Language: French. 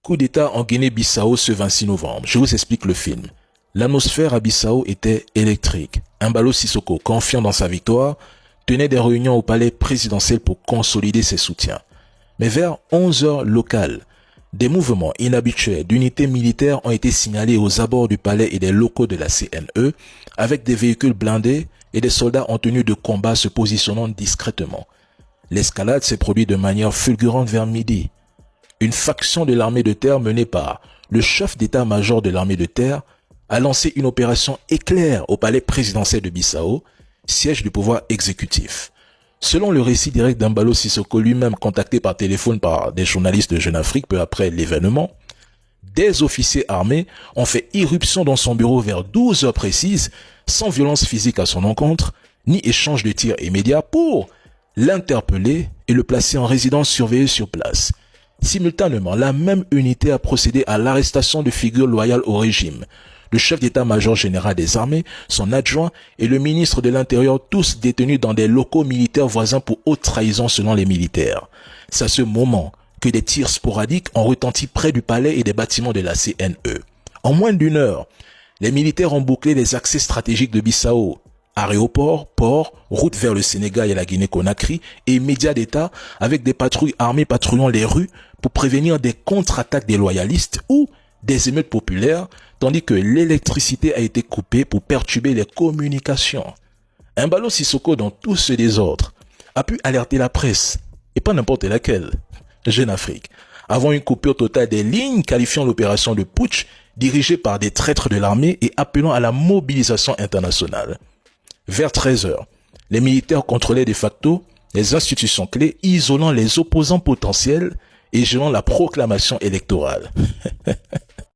Coup d'État en Guinée-Bissau ce 26 novembre. Je vous explique le film. L'atmosphère à Bissau était électrique. Embalo Sissoko, confiant dans sa victoire, tenait des réunions au palais présidentiel pour consolider ses soutiens. Mais vers 11 heures locales, des mouvements inhabituels d'unités militaires ont été signalés aux abords du palais et des locaux de la CNE, avec des véhicules blindés et des soldats en tenue de combat se positionnant discrètement. L'escalade s'est produite de manière fulgurante vers midi. Une faction de l'armée de terre menée par le chef d'état-major de l'armée de terre a lancé une opération éclair au palais présidentiel de Bissau, siège du pouvoir exécutif. Selon le récit direct d'Embalo Sissoko lui-même contacté par téléphone par des journalistes de Jeune Afrique peu après l'événement, des officiers armés ont fait irruption dans son bureau vers 12 heures précises, sans violence physique à son encontre, ni échange de tirs immédiats pour l'interpeller et le placer en résidence surveillée sur place. Simultanément, la même unité a procédé à l'arrestation de figures loyales au régime. Le chef d'état-major général des armées, son adjoint et le ministre de l'Intérieur, tous détenus dans des locaux militaires voisins pour haute trahison selon les militaires. C'est à ce moment que des tirs sporadiques ont retenti près du palais et des bâtiments de la CNE. En moins d'une heure, les militaires ont bouclé les accès stratégiques de Bissau. Aéroport, port, route vers le Sénégal et la Guinée-Conakry et médias d'État avec des patrouilles armées patrouillant les rues pour prévenir des contre-attaques des loyalistes ou des émeutes populaires, tandis que l'électricité a été coupée pour perturber les communications. Embalo Sissoko, dans tout ce désordre, a pu alerter la presse, et pas n'importe laquelle, Jeune Afrique, avant une coupure totale des lignes qualifiant l'opération de putsch dirigée par des traîtres de l'armée et appelant à la mobilisation internationale. Vers 13 heures, les militaires contrôlaient de facto les institutions clés, isolant les opposants potentiels et gelant la proclamation électorale.